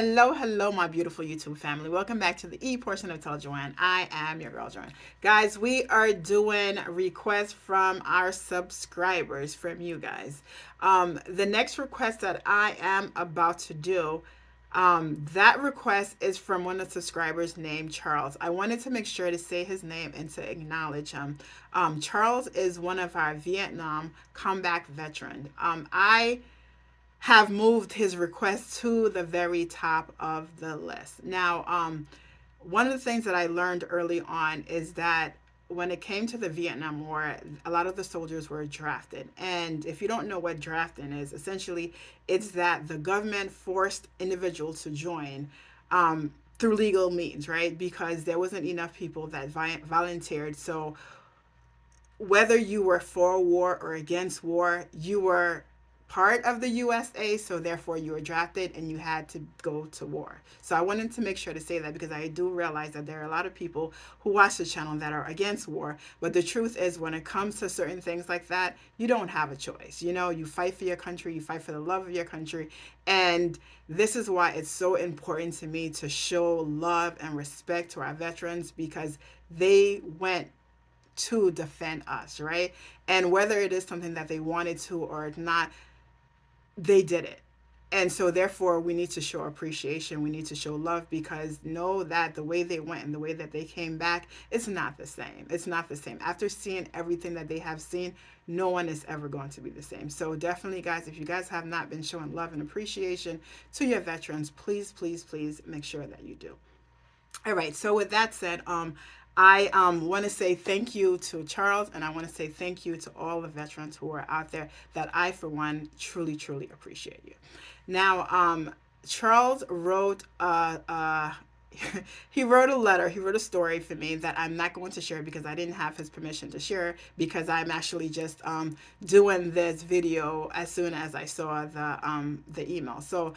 Hello, hello, my beautiful YouTube family. Welcome back to the E portion of Tell Joanne. I am your girl, Joanne. Guys, we are doing requests from our subscribers, from you guys. The next request that I am about to do, that request is from one of the subscribers named Charles. I wanted to make sure to say his name and to acknowledge him. Charles is one of our Vietnam comeback veterans. I have moved his request to the very top of the list. Now, one of the things that I learned early on is that when it came to the Vietnam War, a lot of the soldiers were drafted. And if you don't know what drafting is, essentially it's that the government forced individuals to join through legal means, right? Because there wasn't enough people that volunteered. So whether you were for war or against war, you were part of the USA, so therefore you were drafted and you had to go to war. So I wanted to make sure to say that because I do realize that there are a lot of people who watch the channel that are against war, but the truth is when it comes to certain things like that, you don't have a choice. You know, you fight for your country, you fight for the love of your country, and this is why it's so important to me to show love and respect to our veterans because they went to defend us, right? And whether it is something that they wanted to or not, they did it. And so therefore we need to show appreciation. We need to show love because know that the way they went and the way that they came back, it's not the same. It's not the same. After seeing everything that they have seen, no one is ever going to be the same. So definitely, guys, if you guys have not been showing love and appreciation to your veterans, please, please, please make sure that you do. All right. So with that said, I want to say thank you to Charles, and I want to say thank you to all the veterans who are out there that I, for one, truly, truly appreciate you. Now, Charles wrote he wrote a letter, he wrote a story for me that I'm not going to share because I didn't have his permission to share because I'm actually just doing this video as soon as I saw the email. So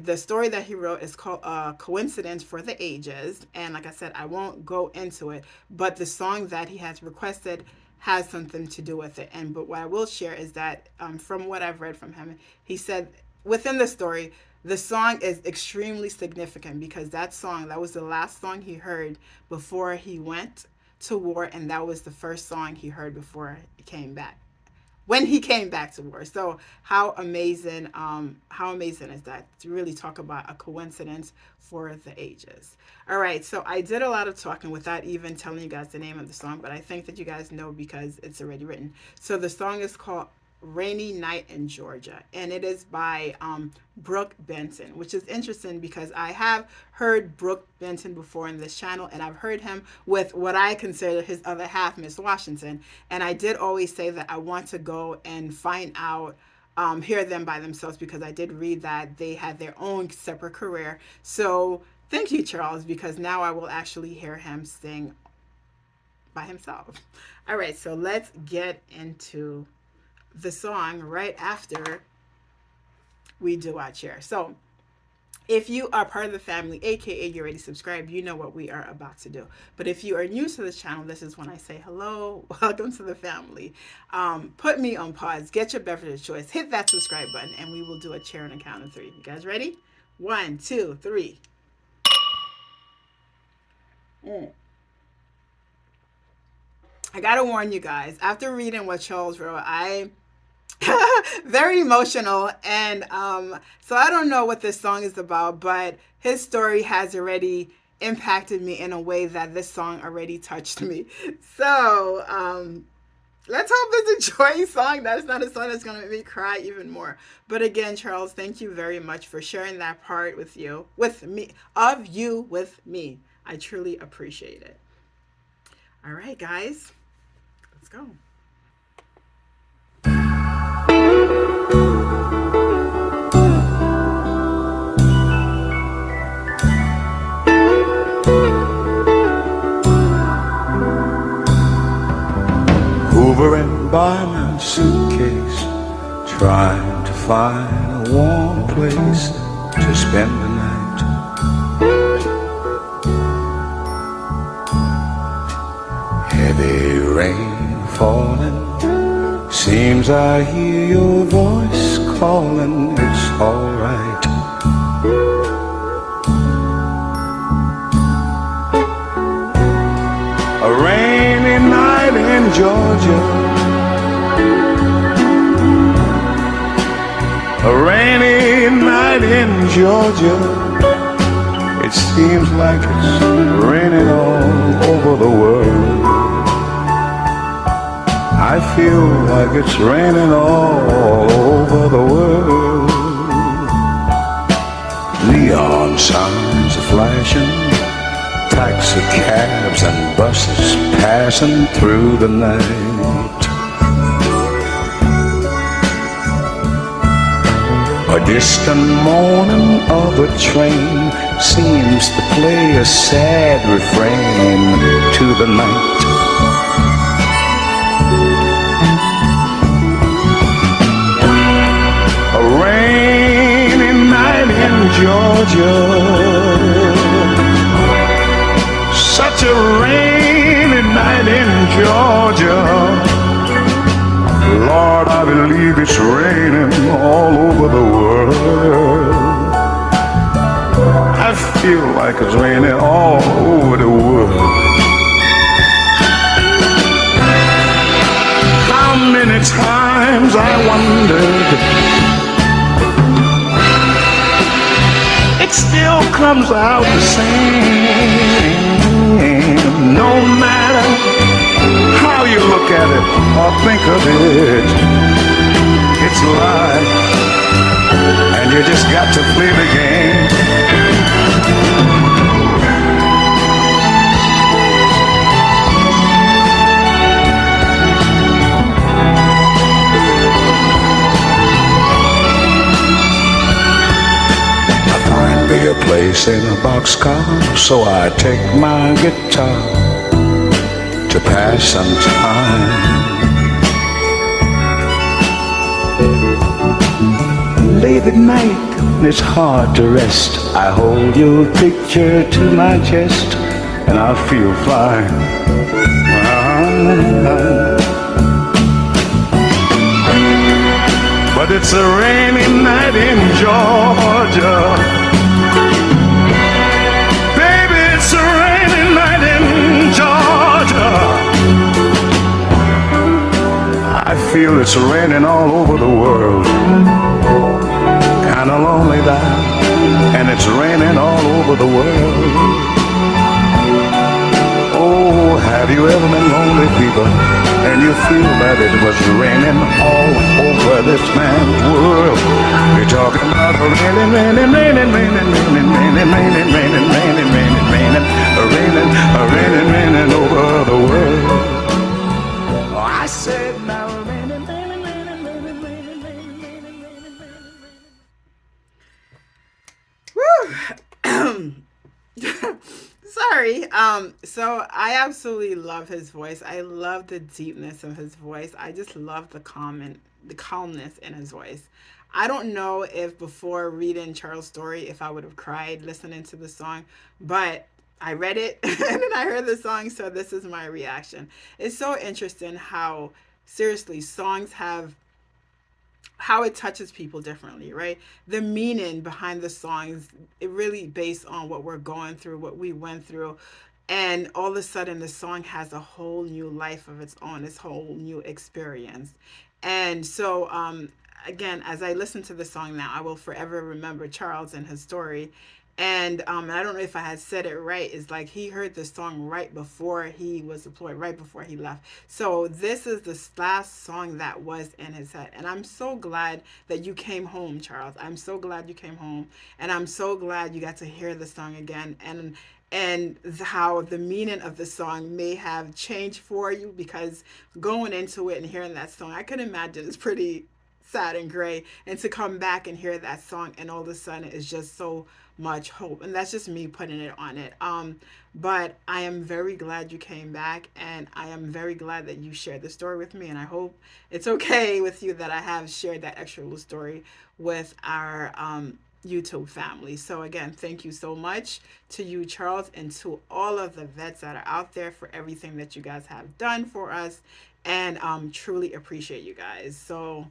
the story that he wrote is called Coincidence for the Ages. And like I said, I won't go into it, but the song that he has requested has something to do with it. But what I will share is that from what I've read from him, he said within the story, the song is extremely significant because that was the last song he heard before he went to war. And that was the first song he heard before he came back. When he came back to war. So how amazing is that to really talk about a coincidence for the ages. All right, so I did a lot of talking without even telling you guys the name of the song, but I think that you guys know because it's already written. So the song is called Rainy Night in Georgia, and it is by Brook Benton, which is interesting because I have heard Brook Benton before in this channel, and I've heard him with what I consider his other half, Miss Washington, and I did always say that I want to go and find out, hear them by themselves because I did read that they had their own separate career. So thank you, Charles, because now I will actually hear him sing by himself. All right, so let's get into the song right after we do our chair. So if you are part of the family, aka you're already subscribed, you know what we are about to do. But if you are new to this channel, this is when I say hello, welcome to the family. Put me on pause, get your beverage of choice, hit that subscribe button, and we will do a chair on a count of 3. You guys ready? 1, 2, 3. I gotta warn you guys, after reading what Charles wrote, very emotional, and so I don't know what this song is about, but his story has already impacted me in a way that this song already touched me. So let's hope it's a joyous song. That's not a song that's gonna make me cry even more. But again, Charles, thank you very much for sharing that part with me. I truly appreciate it. All right, guys, let's go. Hovering by my suitcase, trying to find a warm place to spend the night. Heavy rain falling, seems I hear your voice calling. It's alright. Georgia, a rainy night in Georgia. It seems like it's raining all over the world. I feel like it's raining all over the world. Neon signs are flashing, taxi cabs and buses passing through the night. A distant moaning of a train seems to play a sad refrain to the night. A rainy night in Georgia, such a rainy night in Georgia. Lord, I believe it's raining all over the world. I feel like it's raining all over the world. How many times I wondered, it still comes out the same. No matter how you look at it or think of it, it's life, and you just got to play the game. I find me a place in a boxcar, so I take my guitar to pass some time. Late at night, when it's hard to rest, I hold your picture to my chest, and I feel fine. But it's a rainy night in Georgia. Baby, it's a rainy night in Georgia. I feel it's raining all over the world. Kinda lonely there, and it's raining all over the world. Oh, have you ever been lonely, people, and you feel that it was raining all over this man's world? You're talking about raining, raining, raining, raining, raining, raining, raining, raining, raining, raining, raining, raining, raining, raining over the world. Oh, I said now raining, raining, raining, raining, raining, raining, raining, raining, raining. Woo! Sorry. So I absolutely love his voice. I love the deepness of his voice. I just love the calmness in his voice. I don't know if before reading Charles' story if I would have cried listening to the song, but I read it and then I heard the song, so this is my reaction. It's so interesting how seriously songs have how it touches people differently, right? The meaning behind the songs, it really based on what we're going through, what we went through. And all of a sudden, the song has a whole new life of its own, its whole new experience. And so, again, as I listen to the song now, I will forever remember Charles and his story. And I don't know if I had said it right. It's like he heard the song right before he was deployed, right before he left. So this is the last song that was in his head. And I'm so glad that you came home, Charles. I'm so glad you came home. And I'm so glad you got to hear the song again. And how the meaning of the song may have changed for you, because going into it and hearing that song, I could imagine it's pretty sad and gray, and to come back and hear that song and all of a sudden it's just so much hope. And that's just me putting it on it. But I am very glad you came back, and I am very glad that you shared the story with me, and I hope it's okay with you that I have shared that extra little story with our YouTube family. So again, thank you so much to you, Charles, and to all of the vets that are out there for everything that you guys have done for us, and truly appreciate you guys. So